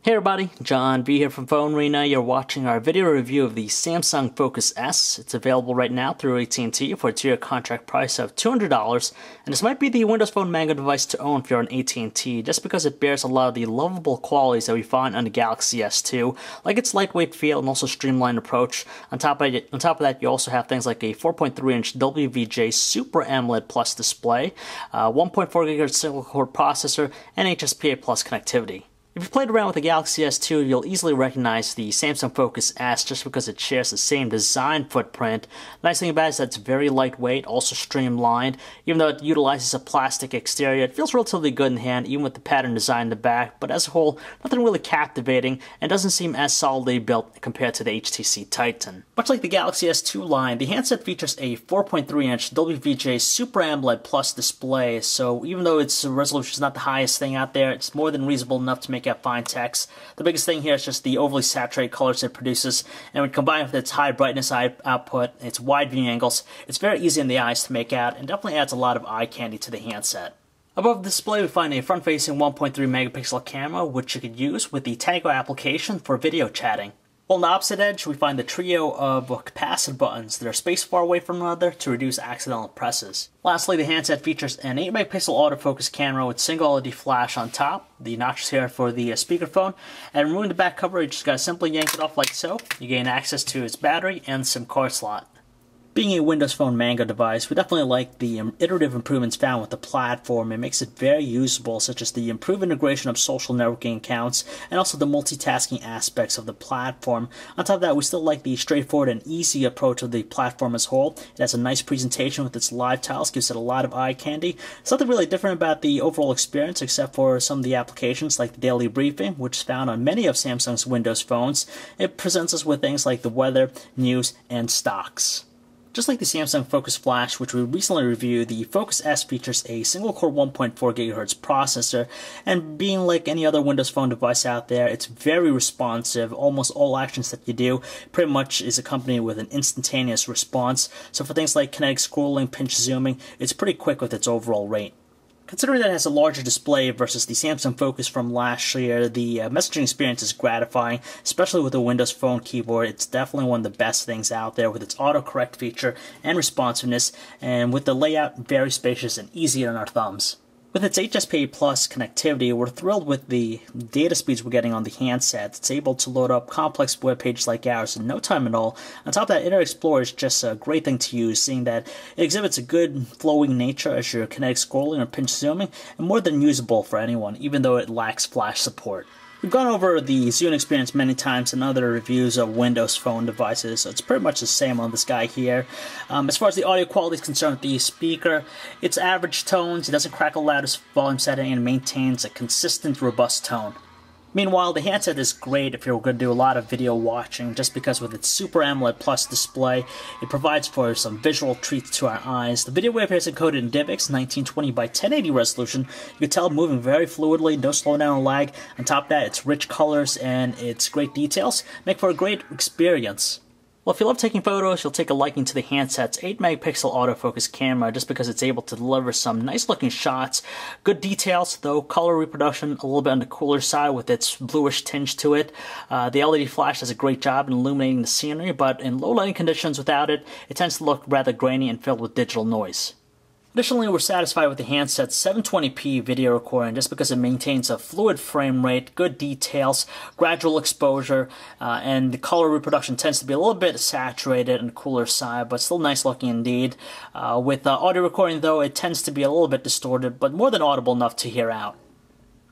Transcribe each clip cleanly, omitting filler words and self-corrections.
Hey everybody, John B here from PhoneArena. You're watching our video review of the Samsung Focus S. It's available right now through AT&T for a 2-year contract price of $200, and this might be the Windows Phone Mango device to own if you're on AT&T, just because it bears a lot of the lovable qualities that we find on the Galaxy S2, like its lightweight feel and also streamlined approach. On top of that, you also have things like a 4.3-inch WVGA Super AMOLED Plus display, 1.4 GHz single-core processor, and HSPA Plus connectivity. If you've played around with the Galaxy S2, you'll easily recognize the Samsung Focus S just because it shares the same design footprint. The nice thing about it is that it's very lightweight, also streamlined. Even though it utilizes a plastic exterior, it feels relatively good in hand, even with the pattern design in the back. But as a whole, nothing really captivating, and doesn't seem as solidly built compared to the HTC Titan. Much like the Galaxy S2 line, the handset features a 4.3-inch WVGA Super AMOLED Plus display, so even though its resolution is not the highest thing out there, it's more than reasonable enough to make out fine text. The biggest thing here is just the overly saturated colors it produces, and when combined with its high brightness output, its wide viewing angles, it's very easy in the eyes to make out, and definitely adds a lot of eye candy to the handset. Above the display, we find a front-facing 1.3 megapixel camera, which you could use with the Tango application for video chatting. On the opposite edge, we find the trio of capacitive buttons that are spaced far away from one another to reduce accidental presses. Lastly, the handset features an 8-megapixel autofocus camera with single LED flash on top, the notches here for the speakerphone, and removing the back cover, you just gotta simply yank it off like so. You gain access to its battery and SIM card slot. Being a Windows Phone Mango device, we definitely like the iterative improvements found with the platform. It makes it very usable, such as the improved integration of social networking accounts and also the multitasking aspects of the platform. On top of that, we still like the straightforward and easy approach of the platform as a whole. It has a nice presentation with its live tiles, gives it a lot of eye candy. There's nothing really different about the overall experience except for some of the applications like the daily briefing, which is found on many of Samsung's Windows phones. It presents us with things like the weather, news, and stocks. Just like the Samsung Focus Flash, which we recently reviewed, the Focus S features a single-core 1.4 GHz processor, and being like any other Windows Phone device out there, it's very responsive. Almost all actions that you do pretty much is accompanied with an instantaneous response. So for things like kinetic scrolling, pinch zooming, it's pretty quick with its overall rate. Considering that it has a larger display versus the Samsung Focus from last year, the messaging experience is gratifying, especially with the Windows Phone keyboard. It's definitely one of the best things out there with its autocorrect feature and responsiveness, and with the layout very spacious and easy on our thumbs. With its HSPA Plus connectivity, we're thrilled with the data speeds we're getting on the handset. It's able to load up complex web pages like ours in no time at all. On top of that, Internet Explorer is just a great thing to use, seeing that it exhibits a good flowing nature as you're kinetic scrolling or pinch zooming, and more than usable for anyone, even though it lacks flash support. We've gone over the zoom experience many times in other reviews of Windows Phone devices, so it's pretty much the same on this guy here. As far as the audio quality is concerned with the speaker, it's average tones, it doesn't crackle loud as volume setting, and maintains a consistent, robust tone. Meanwhile, the handset is great if you're going to do a lot of video watching, just because with its Super AMOLED Plus display, it provides for some visual treats to our eyes. The video wave here is encoded in DivX 1920 by 1080 resolution. You can tell moving very fluidly, no slowdown or lag. On top of that, its rich colors and its great details make for a great experience. Well, if you love taking photos, you'll take a liking to the handset's 8-megapixel autofocus camera just because it's able to deliver some nice-looking shots. Good details, though color reproduction a little bit on the cooler side with its bluish tinge to it. The LED flash does a great job in illuminating the scenery, but in low lighting conditions without it, it tends to look rather grainy and filled with digital noise. Additionally, we're satisfied with the handset's 720p video recording just because it maintains a fluid frame rate, good details, gradual exposure, and the color reproduction tends to be a little bit saturated on the cooler side, but still nice looking indeed. With audio recording, though, it tends to be a little bit distorted, but more than audible enough to hear out.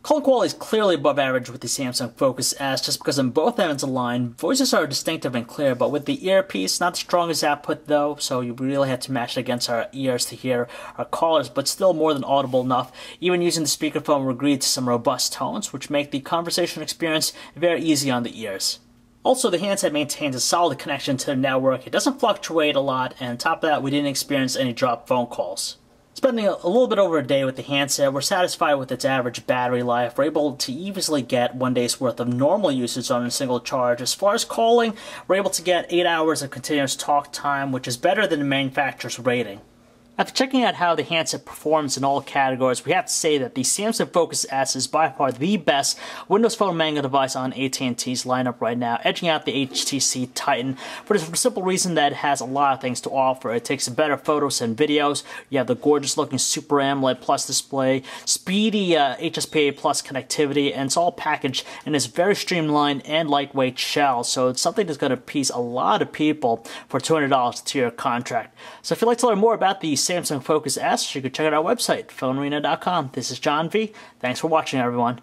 Call quality is clearly above average with the Samsung Focus S just because on both ends of the line, voices are distinctive and clear, but with the earpiece, not the strongest output though, so you really have to match it against our ears to hear our callers, but still more than audible enough. Even using the speakerphone, we're agreed to some robust tones, which make the conversation experience very easy on the ears. Also, the handset maintains a solid connection to the network. It doesn't fluctuate a lot, and on top of that, we didn't experience any dropped phone calls. Spending a little bit over a day with the handset, we're satisfied with its average battery life. We're able to easily get 1 day's worth of normal usage on a single charge. As far as calling, we're able to get 8 hours of continuous talk time, which is better than the manufacturer's rating. After checking out how the handset performs in all categories, we have to say that the Samsung Focus S is by far the best Windows Phone manga device on AT&T's lineup right now, edging out the HTC Titan for the simple reason that it has a lot of things to offer. It takes better photos and videos, you have the gorgeous looking Super AMOLED Plus display, speedy HSPA Plus connectivity, and it's all packaged in this very streamlined and lightweight shell, so it's something that's going to appease a lot of people for $200 to your contract. So if you'd like to learn more about the Samsung Focus S, you can check out our website, PhoneArena.com. This is John V. Thanks for watching, everyone.